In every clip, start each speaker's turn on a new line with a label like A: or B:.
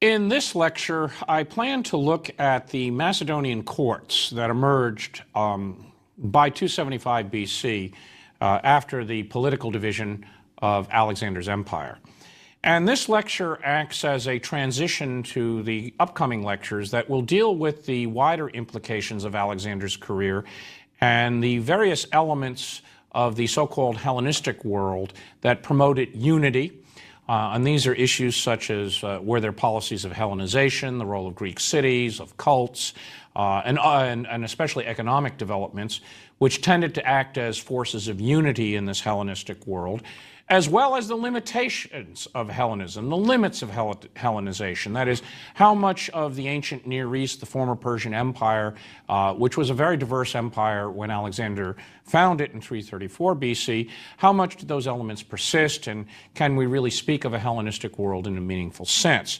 A: In this lecture, I plan to look at the Macedonian courts that emerged by 275 BC after the political division of Alexander's empire. And this lecture acts as a transition to the upcoming lectures that will deal with the wider implications of Alexander's career and the various elements of the so-called Hellenistic world that promoted unity. And these are issues such as were there policies of Hellenization, the role of Greek cities, of cults, and especially economic developments, which tended to act as forces of unity in this Hellenistic world, as well as the limitations of Hellenism, the limits of Hellenization. That is, how much of the ancient Near East, the former Persian Empire, which was a very diverse empire when Alexander founded it in 334 BC, how much did those elements persist, and can we really speak of a Hellenistic world in a meaningful sense?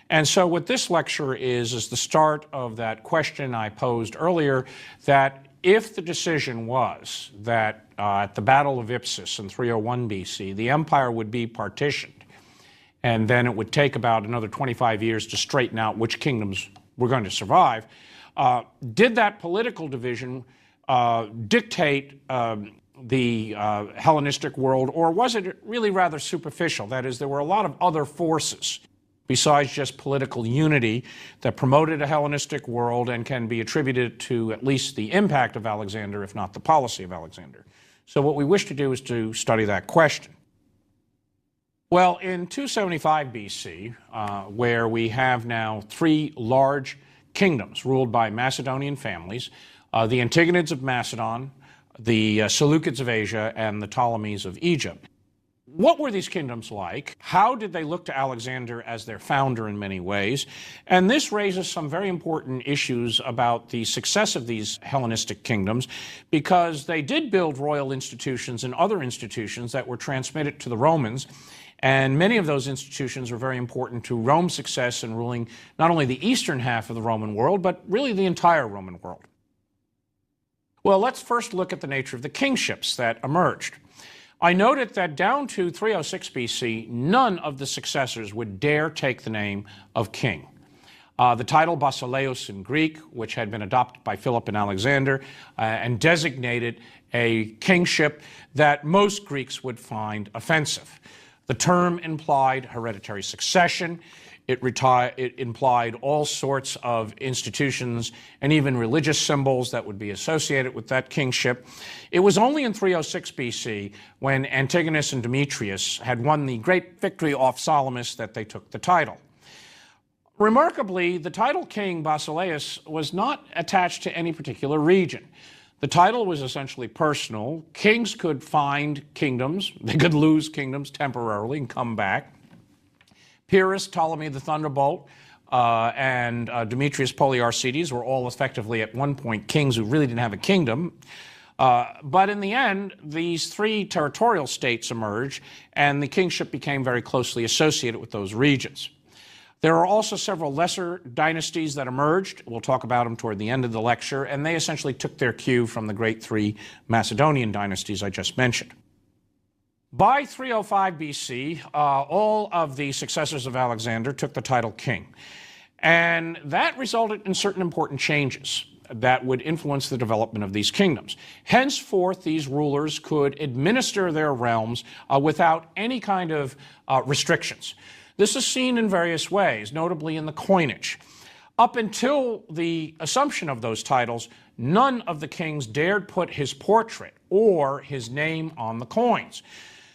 A: And so what this lecture is the start of that question I posed earlier, that if the decision was that at the Battle of Ipsus in 301 BC, the empire would be partitioned, and then it would take about another 25 years to straighten out which kingdoms were going to survive, did that political division dictate the Hellenistic world, or was it really rather superficial? That is, there were a lot of other forces besides just political unity that promoted a Hellenistic world and can be attributed to at least the impact of Alexander, if not the policy of Alexander. So what we wish to do is to study that question. Well, in 275 BC, where we have now three large kingdoms ruled by Macedonian families, the Antigonids of Macedon, the Seleucids of Asia, and the Ptolemies of Egypt. What were these kingdoms like? How did they look to Alexander as their founder in many ways? And this raises some very important issues about the success of these Hellenistic kingdoms, because they did build royal institutions and other institutions that were transmitted to the Romans, and many of those institutions were very important to Rome's success in ruling not only the eastern half of the Roman world, but really the entire Roman world. Well, let's first look at the nature of the kingships that emerged. I noted that down to 306 BC, none of the successors would dare take the name of king. The title Basileus in Greek, which had been adopted by Philip and Alexander, and designated a kingship that most Greeks would find offensive. The term implied hereditary succession. It implied all sorts of institutions and even religious symbols that would be associated with that kingship. It was only in 306 BC, when Antigonus and Demetrius had won the great victory off Salamis, that they took the title. Remarkably, the title king, Basileus, was not attached to any particular region. The title was essentially personal. Kings could find kingdoms. They could lose kingdoms temporarily and come back. Pyrrhus, Ptolemy the Thunderbolt, and Demetrius Poliorcetes were all effectively at one point kings who really didn't have a kingdom. But in the end, these three territorial states emerged, and the kingship became very closely associated with those regions. There are also several lesser dynasties that emerged. We'll talk about them toward the end of the lecture, and they essentially took their cue from the great three Macedonian dynasties I just mentioned. By 305 BC, all of the successors of Alexander took the title king. And that resulted in certain important changes that would influence the development of these kingdoms. Henceforth, these rulers could administer their realms without any kind of restrictions. This is seen in various ways, notably in the coinage. Up until the assumption of those titles, none of the kings dared put his portrait or his name on the coins.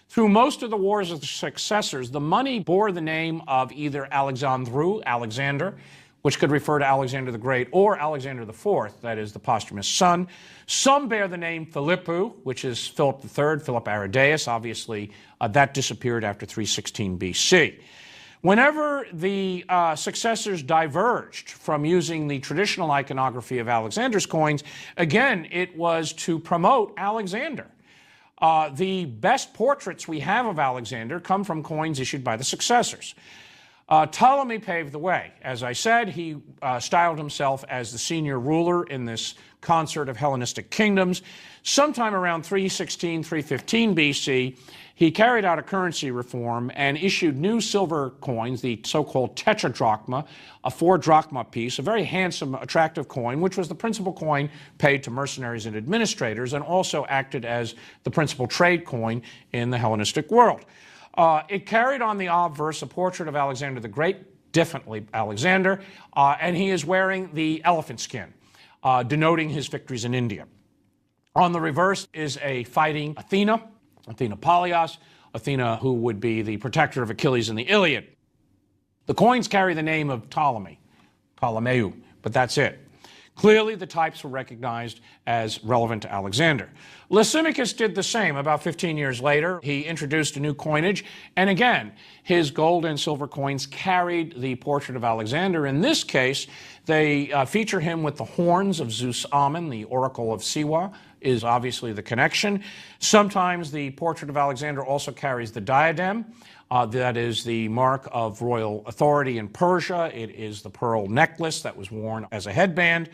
A: Through most of the wars of the successors, the money bore the name of either Alexandru, Alexander, which could refer to Alexander the Great, or Alexander IV, that is the posthumous son. Some bear the name Philippou, which is Philip III, Philip Aridaeus. Obviously, that disappeared after 316 BC. Whenever the successors diverged from using the traditional iconography of Alexander's coins, again, it was to promote Alexander. The best portraits we have of Alexander come from coins issued by the successors. Ptolemy paved the way. As I said, he styled himself as the senior ruler in this concert of Hellenistic kingdoms. Sometime around 316, 315 BC, he carried out a currency reform and issued new silver coins, the so-called tetradrachma, a 4-drachma piece, a very handsome, attractive coin, which was the principal coin paid to mercenaries and administrators, and also acted as the principal trade coin in the Hellenistic world. It carried on the obverse a portrait of Alexander the Great, definitely Alexander, and he is wearing the elephant skin, denoting his victories in India. On the reverse is a fighting Athena, Athena Pallias, Athena who would be the protector of Achilles in the Iliad. The coins carry the name of Ptolemy, Ptolemeu, but that's it. Clearly, the types were recognized as relevant to Alexander. Lysimachus did the same about 15 years later. He introduced a new coinage, and again, his gold and silver coins carried the portrait of Alexander. In this case, they feature him with the horns of Zeus Ammon, the oracle of Siwa, is obviously the connection. Sometimes the portrait of Alexander also carries the diadem. That is the mark of royal authority in Persia. It is the pearl necklace that was worn as a headband.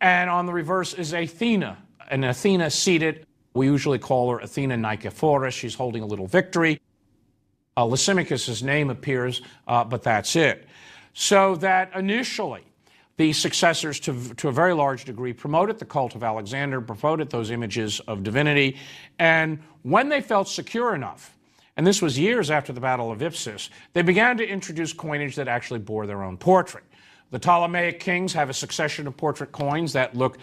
A: And on the reverse is Athena, an Athena seated. We usually call her Athena Nikephoros. She's holding a little victory. Lysimachus's name appears, but that's it. So that initially, the successors, to a very large degree, promoted the cult of Alexander, promoted those images of divinity, and when they felt secure enough, and this was years after the Battle of Ipsus, they began to introduce coinage that actually bore their own portrait. The Ptolemaic kings have a succession of portrait coins that look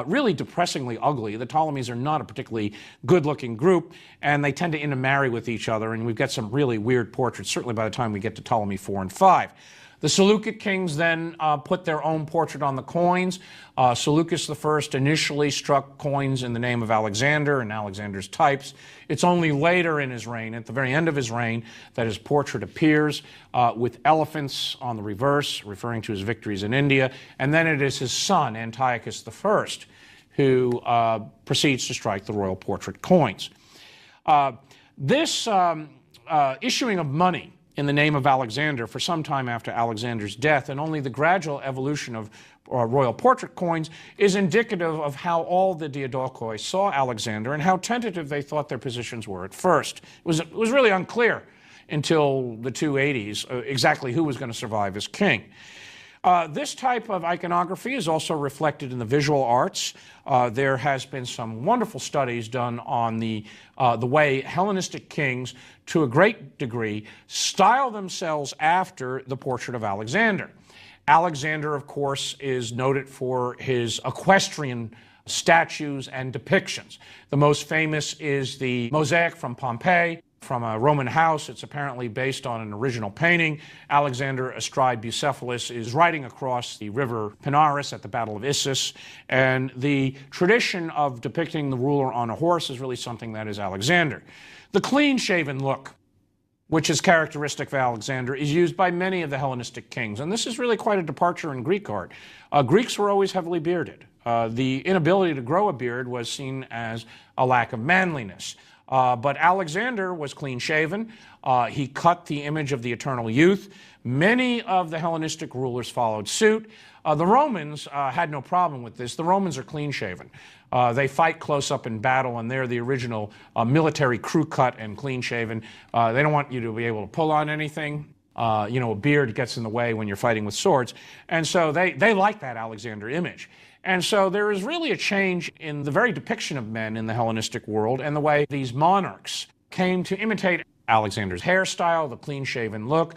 A: really depressingly ugly. The Ptolemies are not a particularly good-looking group, and they tend to intermarry with each other, and we've got some really weird portraits, certainly by the time we get to Ptolemy 4 and 5. The Seleucid kings then put their own portrait on the coins. Seleucus I initially struck coins in the name of Alexander and Alexander's types. It's only later in his reign, at the very end of his reign, that his portrait appears with elephants on the reverse, referring to his victories in India. And then it is his son, Antiochus I, who proceeds to strike the royal portrait coins. This issuing of money in the name of Alexander for some time after Alexander's death, and only the gradual evolution of royal portrait coins is indicative of how all the Diadochoi saw Alexander and how tentative they thought their positions were at first. It was really unclear until the 280s exactly who was going to survive as king. This type of iconography is also reflected in the visual arts. There has been some wonderful studies done on the way Hellenistic kings, to a great degree, style themselves after the portrait of Alexander. Alexander, of course, is noted for his equestrian statues and depictions. The most famous is the mosaic from Pompeii, from a Roman house. It's apparently based on an original painting. Alexander, astride Bucephalus, is riding across the river Pinaris at the Battle of Issus, and the tradition of depicting the ruler on a horse is really something that is Alexander. The clean-shaven look, which is characteristic of Alexander, is used by many of the Hellenistic kings, and this is really quite a departure in Greek art. Greeks were always heavily bearded. The inability to grow a beard was seen as a lack of manliness. But Alexander was clean-shaven. He cut the image of the eternal youth. Many of the Hellenistic rulers followed suit. The Romans had no problem with this. The Romans are clean-shaven. They fight close up in battle, and they're the original military crew cut and clean-shaven. They don't want you to be able to pull on anything. A beard gets in the way when you're fighting with swords. And so they like that Alexander image. And so there is really a change in the very depiction of men in the Hellenistic world and the way these monarchs came to imitate Alexander's hairstyle, the clean-shaven look.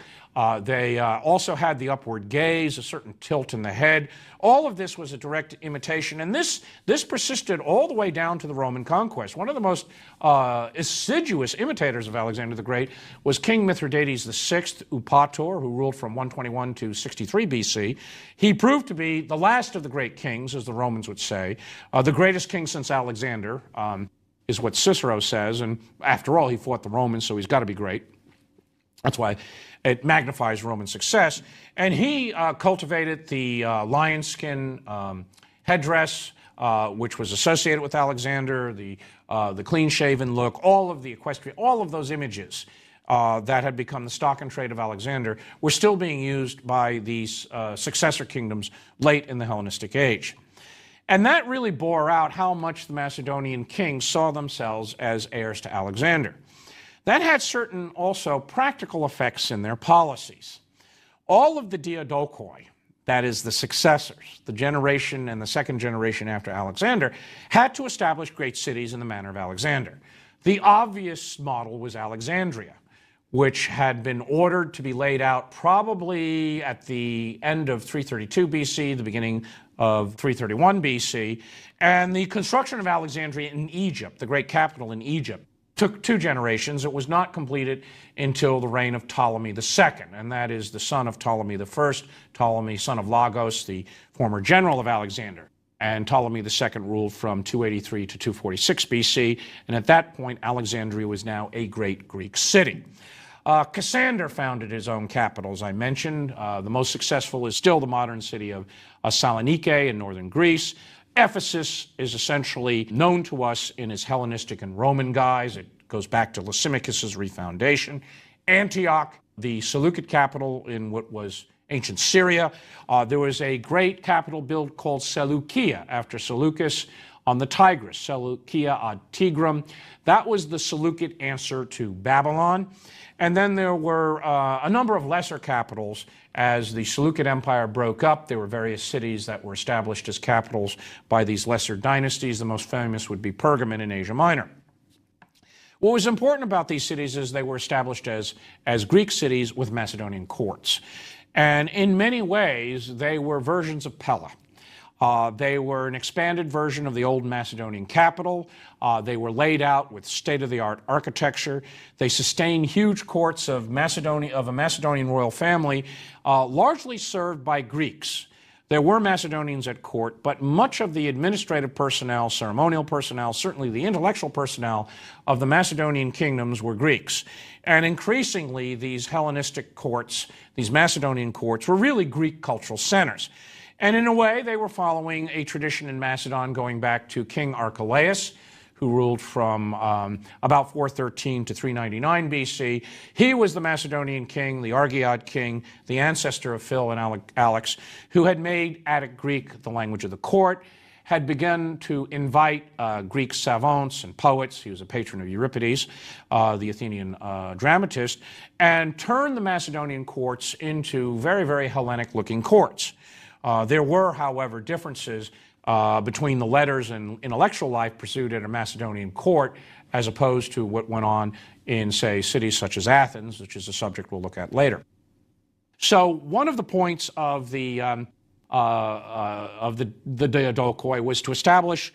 A: They also had the upward gaze, a certain tilt in the head. All of this was a direct imitation, and this persisted all the way down to the Roman conquest. One of the most assiduous imitators of Alexander the Great was King Mithridates VI, Eupator, who ruled from 121 to 63 BC. He proved to be the last of the great kings, as the Romans would say, the greatest king since Alexander, is what Cicero says, and after all, he fought the Romans, so he's got to be great. That's why it magnifies Roman success. And he cultivated the lion skin headdress, which was associated with Alexander, the clean-shaven look, all of the equestrian, all of those images that had become the stock and trade of Alexander were still being used by these successor kingdoms late in the Hellenistic age. And that really bore out how much the Macedonian kings saw themselves as heirs to Alexander. That had certain also practical effects in their policies. All of the Diadokoi, that is the successors, the generation and the second generation after Alexander, had to establish great cities in the manner of Alexander. The obvious model was Alexandria, which had been ordered to be laid out probably at the end of 332 BC, the beginning of 331 BC, and the construction of Alexandria in Egypt, the great capital in Egypt, took 2 generations. It was not completed until the reign of Ptolemy II, and that is the son of Ptolemy I, Ptolemy, son of Lagos, the former general of Alexander. And Ptolemy II ruled from 283 to 246 BC, and at that point, Alexandria was now a great Greek city. Cassander founded his own capital, as I mentioned. The most successful is still the modern city of Saloniki in northern Greece. Ephesus is essentially known to us in its Hellenistic and Roman guise. It goes back to Lysimachus's refoundation. Antioch, the Seleucid capital in what was ancient Syria. There was a great capital built called Seleucia after Seleucus on the Tigris, Seleucia ad Tigrum. That was the Seleucid answer to Babylon. And then there were a number of lesser capitals. As the Seleucid Empire broke up, there were various cities that were established as capitals by these lesser dynasties. The most famous would be Pergamon in Asia Minor. What was important about these cities is they were established as Greek cities with Macedonian courts. And in many ways, they were versions of Pella. They were an expanded version of the old Macedonian capital. They were laid out with state-of-the-art architecture. They sustained huge courts of a Macedonian royal family, largely served by Greeks. There were Macedonians at court, but much of the administrative personnel, ceremonial personnel, certainly the intellectual personnel of the Macedonian kingdoms were Greeks. And increasingly, these Hellenistic courts, these Macedonian courts, were really Greek cultural centers. And in a way, they were following a tradition in Macedon going back to King Archelaus, who ruled from about 413 to 399 BC. He was the Macedonian king, the Argead king, the ancestor of Phil and Alex, who had made Attic Greek the language of the court, had begun to invite Greek savants and poets. He was a patron of Euripides, the Athenian dramatist, and turned the Macedonian courts into very, very Hellenic-looking courts. There were, however, differences between the letters and intellectual life pursued at a Macedonian court as opposed to what went on in, say, cities such as Athens, which is a subject we'll look at later. So one of the points of the Diadokoi was to establish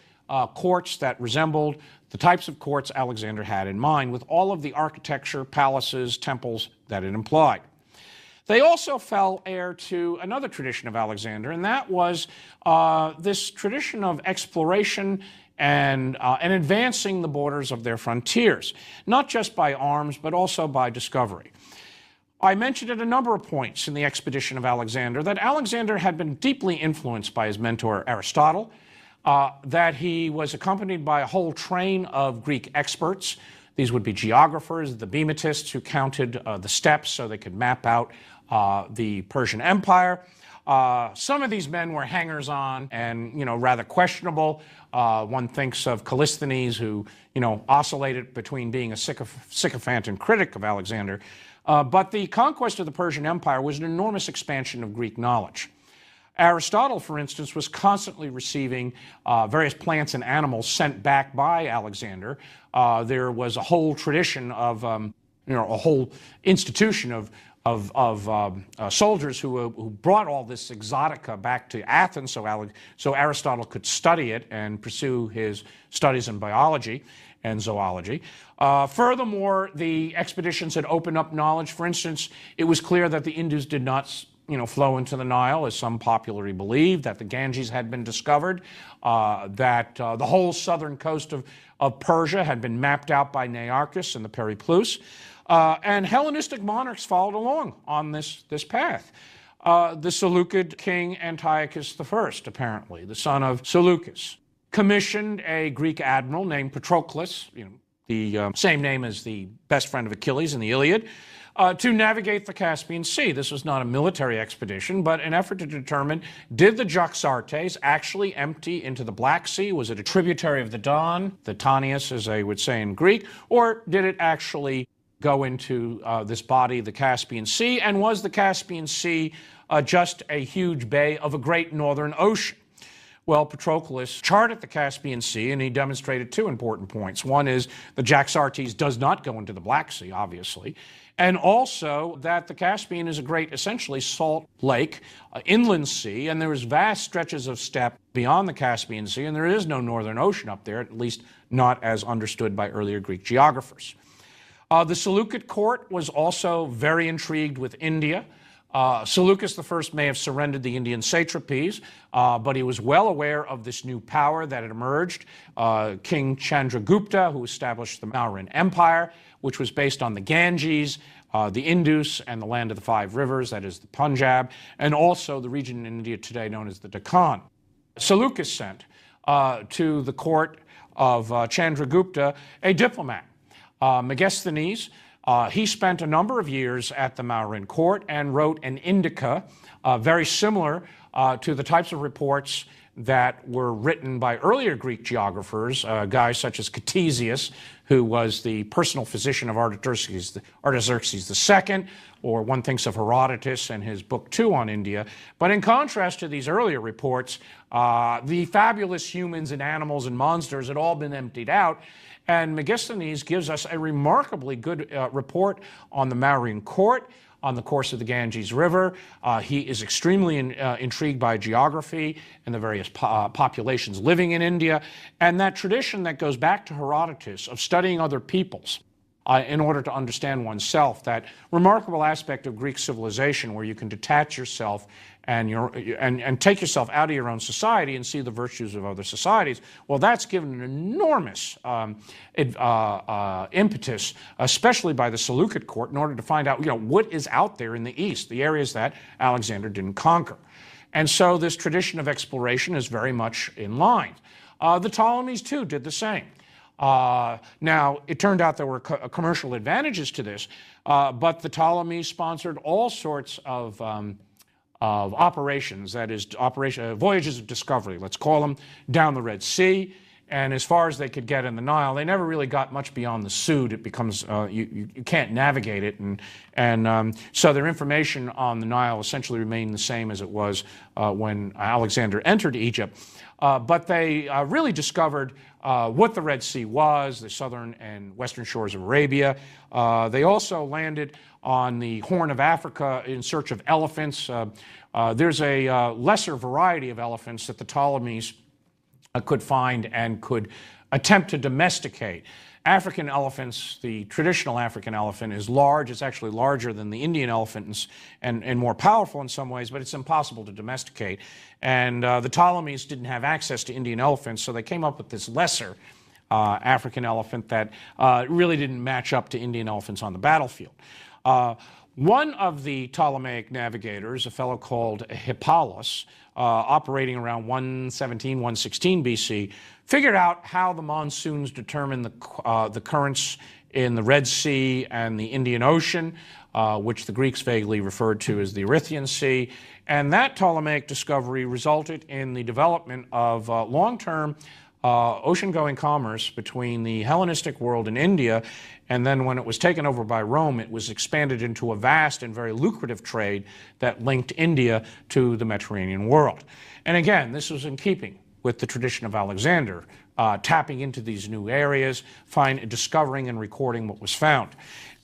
A: courts that resembled the types of courts Alexander had in mind, with all of the architecture, palaces, temples that it implied. They also fell heir to another tradition of Alexander, and that was this tradition of exploration and advancing the borders of their frontiers, not just by arms, but also by discovery. I mentioned at a number of points in the expedition of Alexander that Alexander had been deeply influenced by his mentor Aristotle, that he was accompanied by a whole train of Greek experts. These would be geographers, the Bematists, who counted the steppes so they could map out the Persian Empire. Some of these men were hangers-on and, rather questionable. One thinks of Callisthenes, who, oscillated between being a sycophant and critic of Alexander. But the conquest of the Persian Empire was an enormous expansion of Greek knowledge. Aristotle, for instance, was constantly receiving various plants and animals sent back by Alexander. There was a whole tradition of, a whole institution of soldiers who brought all this exotica back to Athens so Aristotle could study it and pursue his studies in biology and zoology. Furthermore, the expeditions had opened up knowledge. For instance, it was clear that the Indus did not flow into the Nile, as some popularly believed, that the Ganges had been discovered, that the whole southern coast of Persia had been mapped out by Nearchus in the Periplus. And Hellenistic monarchs followed along on this path. The Seleucid king Antiochus I, apparently, the son of Seleucus, commissioned a Greek admiral named Patroclus. the same name as the best friend of Achilles in the Iliad, to navigate the Caspian Sea. This was not a military expedition, but an effort to determine, did the Jaxartes actually empty into the Black Sea? Was it a tributary of the Don, the Tanius, as they would say in Greek, or did it actually go into this body, the Caspian Sea? And was the Caspian Sea just a huge bay of a great northern ocean? Well, Patroclus charted the Caspian Sea, and he demonstrated two important points. One is the Jaxartes does not go into the Black Sea, obviously, and also that the Caspian is a great, essentially, salt lake, inland sea, and there is vast stretches of steppe beyond the Caspian Sea, and there is no northern ocean up there, at least not as understood by earlier Greek geographers. The Seleucid court was also very intrigued with India. Seleucus I may have surrendered the Indian satrapies, but he was well aware of this new power that had emerged. King Chandragupta, who established the Mauryan Empire, which was based on the Ganges, the Indus, and the land of the five rivers, that is the Punjab, and also the region in India today known as the Deccan. Seleucus sent to the court of Chandragupta a diplomat, Megasthenes. He spent a number of years at the Mauryan court and wrote an indica very similar to the types of reports that were written by earlier Greek geographers, guys such as Ctesias, who was the personal physician of Artaxerxes II, or one thinks of Herodotus and his book 2 on India. But in contrast to these earlier reports, the fabulous humans and animals and monsters had all been emptied out. And Megasthenes gives us a remarkably good report on the Mauryan court, on the course of the Ganges River. He is extremely intrigued by geography and the various populations living in India, and that tradition that goes back to Herodotus of studying other peoples in order to understand oneself, that remarkable aspect of Greek civilization where you can detach yourself and take yourself out of your own society and see the virtues of other societies. Well, that's given an enormous impetus, especially by the Seleucid court, in order to find out, what is out there in the east, the areas that Alexander didn't conquer. And so this tradition of exploration is very much in line. The Ptolemies, too, did the same. Now, it turned out there were commercial advantages to this, but the Ptolemies sponsored all sorts of operations, that is, voyages of discovery, let's call them, down the Red Sea, and as far as they could get in the Nile. They never really got much beyond the Suud. It becomes, you can't navigate it, and so their information on the Nile essentially remained the same as it was when Alexander entered Egypt. But they really discovered what the Red Sea was, the southern and western shores of Arabia. They also landed on the Horn of Africa in search of elephants. There's a lesser variety of elephants that the Ptolemies could find and could attempt to domesticate. African elephants, the traditional African elephant, is large. It's actually larger than the Indian elephant and more powerful in some ways, but it's impossible to domesticate. And the Ptolemies didn't have access to Indian elephants, so they came up with this lesser African elephant that really didn't match up to Indian elephants on the battlefield. One of the Ptolemaic navigators, a fellow called Hippalus, operating around 117, 116 BC, figured out how the monsoons determine the currents in the Red Sea and the Indian Ocean, which the Greeks vaguely referred to as the Erythraean Sea. And that Ptolemaic discovery resulted in the development of long-term ocean-going commerce between the Hellenistic world and India, and then when it was taken over by Rome, it was expanded into a vast and very lucrative trade that linked India to the Mediterranean world. And again, this was in keeping with the tradition of Alexander, tapping into these new areas, discovering and recording what was found.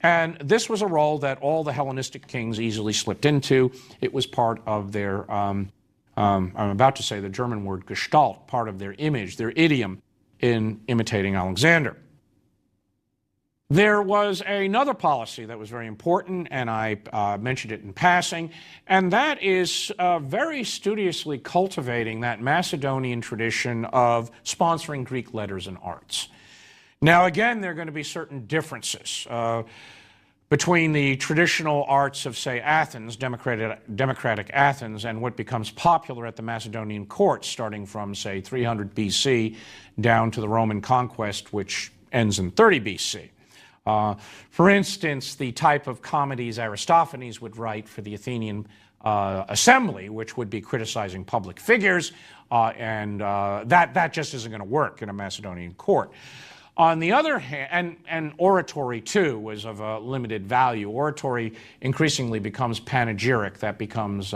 A: And this was a role that all the Hellenistic kings easily slipped into. It was part of their I'm about to say the German word Gestalt, part of their image, their idiom in imitating Alexander. There was another policy that was very important, and I mentioned it in passing, and that is very studiously cultivating that Macedonian tradition of sponsoring Greek letters and arts. Now, again, there are going to be certain differences between the traditional arts of, say, Athens, democratic Athens, and what becomes popular at the Macedonian court, starting from, say, 300 BC down to the Roman conquest, which ends in 30 BC. For instance, the type of comedies Aristophanes would write for the Athenian assembly, which would be criticizing public figures, and that just isn't going to work in a Macedonian court. On the other hand, and oratory too was of a limited value. Oratory increasingly becomes panegyric. That becomes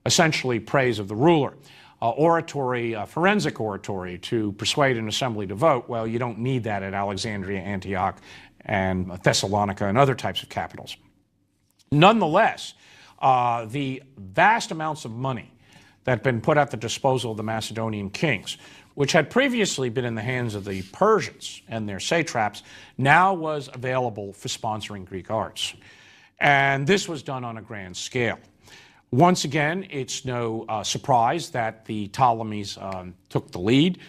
A: essentially praise of the ruler. Oratory, forensic oratory, to persuade an assembly to vote, well, you don't need that at Alexandria, Antioch, and Thessalonica, and other types of capitals. Nonetheless, the vast amounts of money that had been put at the disposal of the Macedonian kings, which had previously been in the hands of the Persians and their satraps, now was available for sponsoring Greek arts. And this was done on a grand scale. Once again, it's no surprise that the Ptolemies took the lead.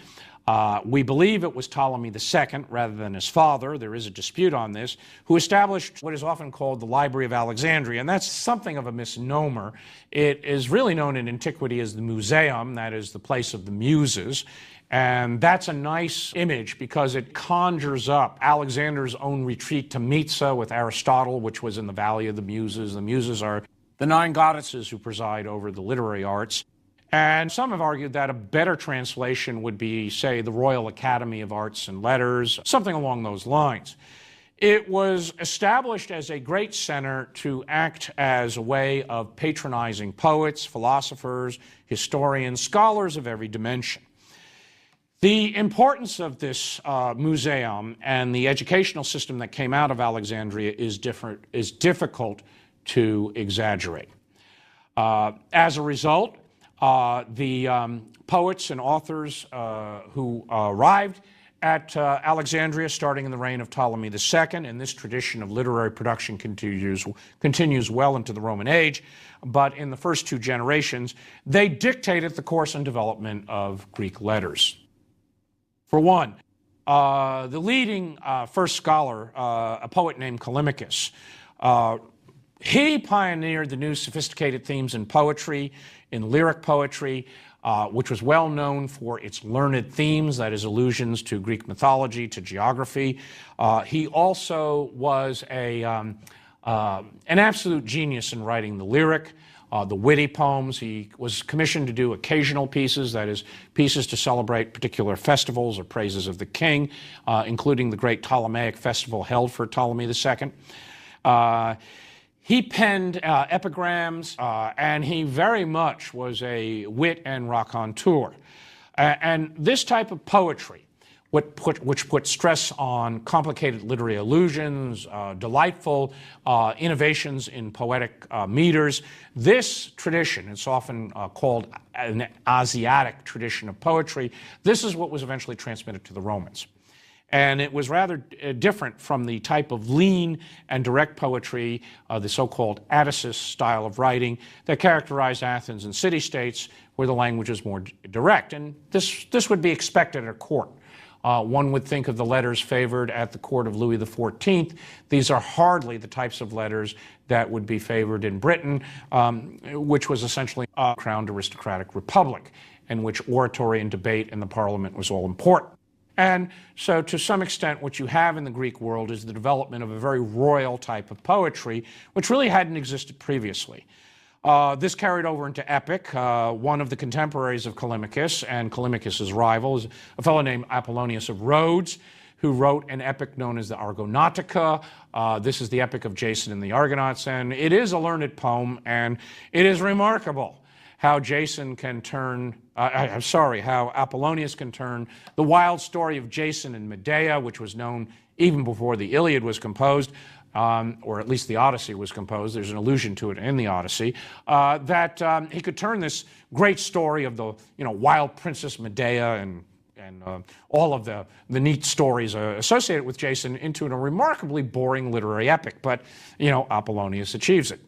A: We believe it was Ptolemy II, rather than his father, there is a dispute on this, who established what is often called the Library of Alexandria, and that's something of a misnomer. It is really known in antiquity as the Museum, that is the place of the Muses, and that's a nice image because it conjures up Alexander's own retreat to Mysa with Aristotle, which was in the Valley of the Muses. The Muses are the 9 goddesses who preside over the literary arts. And some have argued that a better translation would be, say, the Royal Academy of Arts and Letters, something along those lines. It was established as a great center to act as a way of patronizing poets, philosophers, historians, scholars of every dimension. The importance of this museum and the educational system that came out of Alexandria is difficult to exaggerate. As a result, the poets and authors who arrived at Alexandria starting in the reign of Ptolemy II, and this tradition of literary production continues well into the Roman age, but in the first 2 generations, they dictated the course and development of Greek letters. For one, the leading first scholar, a poet named Callimachus, he pioneered the new sophisticated themes in poetry, in lyric poetry, which was well known for its learned themes, that is, allusions to Greek mythology, to geography. He also was an absolute genius in writing the lyric, the witty poems. He was commissioned to do occasional pieces, that is, pieces to celebrate particular festivals or praises of the king, including the great Ptolemaic festival held for Ptolemy II. He penned epigrams, and he very much was a wit and raconteur. And this type of poetry, which put stress on complicated literary allusions, delightful innovations in poetic meters, this tradition, it's often called an Asiatic tradition of poetry, this is what was eventually transmitted to the Romans. And it was rather different from the type of lean and direct poetry, the so-called Atticus style of writing that characterized Athens and city-states, where the language is more direct. And this would be expected at a court. One would think of the letters favored at the court of Louis XIV. These are hardly the types of letters that would be favored in Britain, which was essentially a crowned aristocratic republic, in which oratory and debate in the parliament was all important. And so, to some extent, what you have in the Greek world is the development of a very royal type of poetry, which really hadn't existed previously. This carried over into epic. One of the contemporaries of Callimachus and Callimachus's rival is a fellow named Apollonius of Rhodes, who wrote an epic known as the Argonautica. This is the epic of Jason and the Argonauts, and it is a learned poem, and it is remarkable how Jason can turn, how Apollonius can turn the wild story of Jason and Medea, which was known even before the Iliad was composed, or at least the Odyssey was composed. There's an allusion to it in the Odyssey, that he could turn this great story of the wild Princess Medea and all of the neat stories associated with Jason into a remarkably boring literary epic. But, Apollonius achieves it.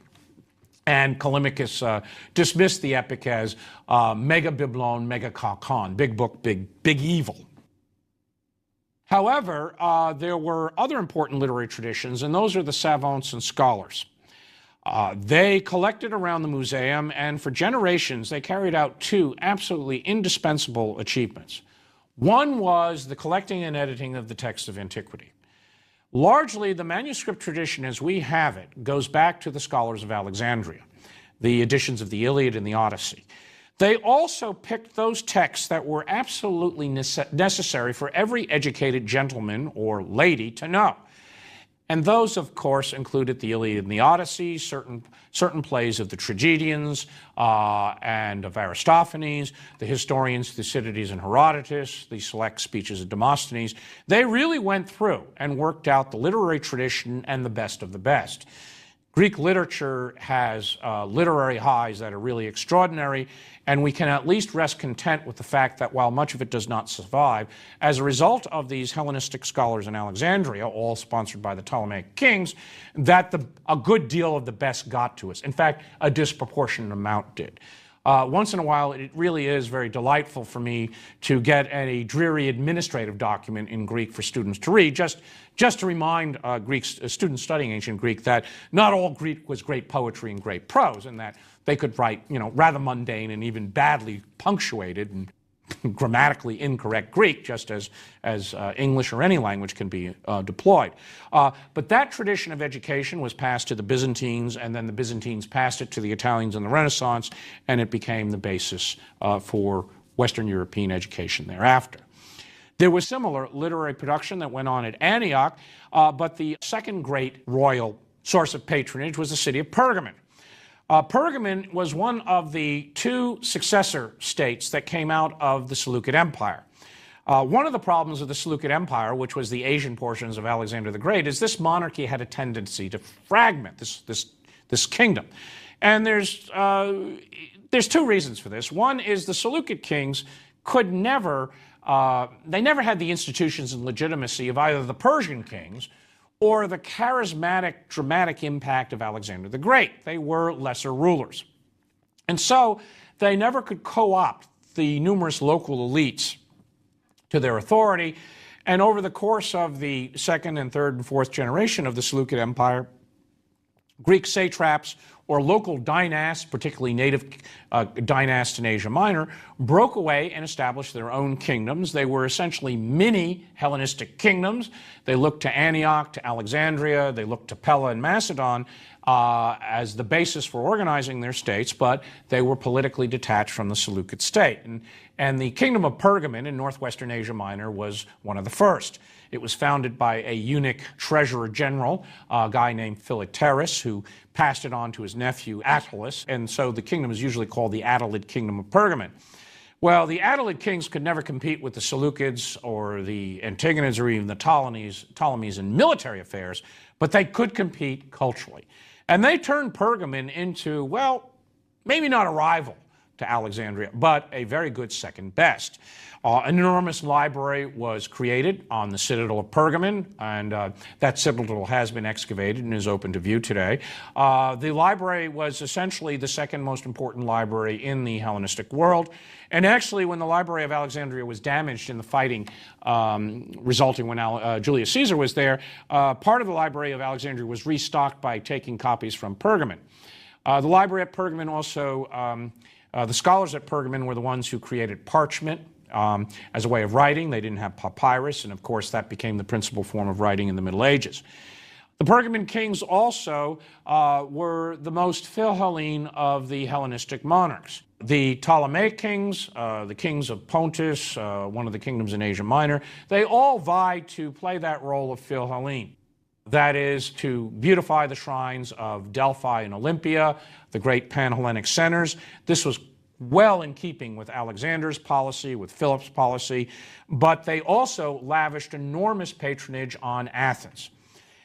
A: And Callimachus dismissed the epic as mega biblon, mega kakon, big book, big evil. However, there were other important literary traditions, and those are the savants and scholars. They collected around the museum, and for generations they carried out 2 absolutely indispensable achievements. One was the collecting and editing of the texts of antiquity. Largely, the manuscript tradition as we have it goes back to the scholars of Alexandria, the editions of the Iliad and the Odyssey. They also picked those texts that were absolutely necessary for every educated gentleman or lady to know. And those, of course, included the Iliad and the Odyssey, certain plays of the tragedians and of Aristophanes, the historians Thucydides and Herodotus, the select speeches of Demosthenes. They really went through and worked out the literary tradition and the best of the best. Greek literature has literary highs that are really extraordinary, and we can at least rest content with the fact that while much of it does not survive, as a result of these Hellenistic scholars in Alexandria, all sponsored by the Ptolemaic kings, that a good deal of the best got to us. In fact, a disproportionate amount did. Once in a while, it really is very delightful for me to get a dreary administrative document in Greek for students to read, just to remind students studying ancient Greek that not all Greek was great poetry and great prose, and that they could write, rather mundane and even badly punctuated and grammatically incorrect Greek, just as English or any language can be deployed. But that tradition of education was passed to the Byzantines, and then the Byzantines passed it to the Italians in the Renaissance, and it became the basis for Western European education thereafter. There was similar literary production that went on at Antioch, but the second great royal source of patronage was the city of Pergamon. Pergamon was one of the two successor states that came out of the Seleucid Empire. One of the problems of the Seleucid Empire, which was the Asian portions of Alexander the Great, is this monarchy had a tendency to fragment this kingdom. And there's two reasons for this. One is the Seleucid kings could never, they never had the institutions and legitimacy of either the Persian kings or the charismatic, dramatic impact of Alexander the Great. They were lesser rulers. And so they never could co-opt the numerous local elites to their authority. And over the course of the second and third and fourth generation of the Seleucid Empire, Greek satraps or local dynasts, particularly native dynasts in Asia Minor, broke away and established their own kingdoms. They were essentially mini Hellenistic kingdoms. They looked to Antioch, to Alexandria, they looked to Pella and Macedon as the basis for organizing their states, but they were politically detached from the Seleucid state. And the kingdom of Pergamon in northwestern Asia Minor was one of the first. It was founded by a eunuch treasurer general, a guy named Philoctetes, who passed it on to his nephew Attalus, and so the kingdom is usually called the Attalid Kingdom of Pergamon. Well, the Attalid kings could never compete with the Seleucids or the Antigonids or even the Ptolemies in military affairs, but they could compete culturally. And they turned Pergamon into, well, maybe not a rival to Alexandria, but a very good second best. An enormous library was created on the citadel of Pergamon, and that citadel has been excavated and is open to view today. The library was essentially the second most important library in the Hellenistic world. And actually, when the Library of Alexandria was damaged in the fighting resulting when Julius Caesar was there, part of the Library of Alexandria was restocked by taking copies from Pergamon. The library at Pergamon also, the scholars at Pergamon were the ones who created parchment as a way of writing. They didn't have papyrus, and of course that became the principal form of writing in the Middle Ages. The Pergamon kings also were the most Philhellene of the Hellenistic monarchs. The Ptolemaic kings, the kings of Pontus, one of the kingdoms in Asia Minor, they all vied to play that role of Philhellene. That is, to beautify the shrines of Delphi and Olympia, the great Pan-Hellenic centers. This was well in keeping with Alexander's policy, with Philip's policy, but they also lavished enormous patronage on Athens.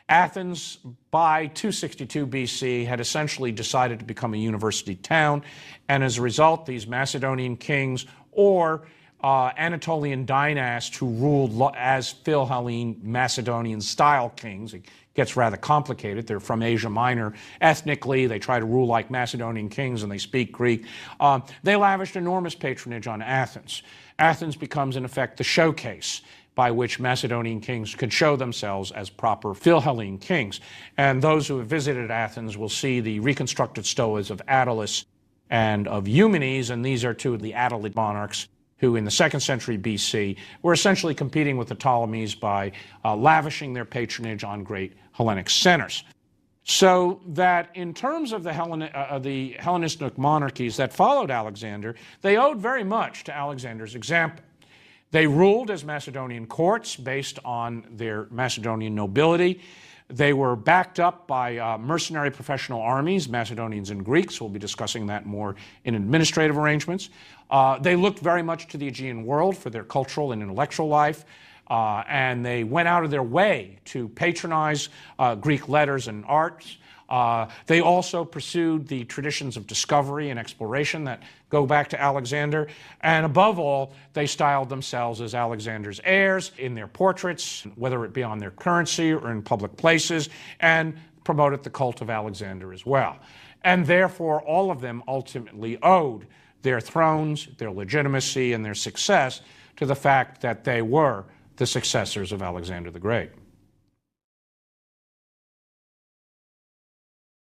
A: Athens, by 262 BC, had essentially decided to become a university town, and as a result, these Macedonian kings or Anatolian dynasts who ruled as Philhellene Macedonian-style kings. It gets rather complicated. They're from Asia Minor ethnically. They try to rule like Macedonian kings, and they speak Greek. They lavished enormous patronage on Athens. Athens becomes, in effect, the showcase by which Macedonian kings could show themselves as proper Philhellene kings. And those who have visited Athens will see the reconstructed stolas of Attalus and of Eumenes, and these are two of the Attalid monarchs who in the 2nd century BC were essentially competing with the Ptolemies by lavishing their patronage on great Hellenic centers. So that in terms of the Hellenistic monarchies that followed Alexander, they owed very much to Alexander's example. They ruled as Macedonian courts based on their Macedonian nobility. They were backed up by mercenary professional armies, Macedonians and Greeks. We'll be discussing that more in administrative arrangements. They looked very much to the Aegean world for their cultural and intellectual life. And they went out of their way to patronize Greek letters and arts. They also pursued the traditions of discovery and exploration that go back to Alexander. And above all, they styled themselves as Alexander's heirs in their portraits, whether it be on their currency or in public places, and promoted the cult of Alexander as well. And therefore, all of them ultimately owed their thrones, their legitimacy, and their success to the fact that they were the successors of Alexander the Great.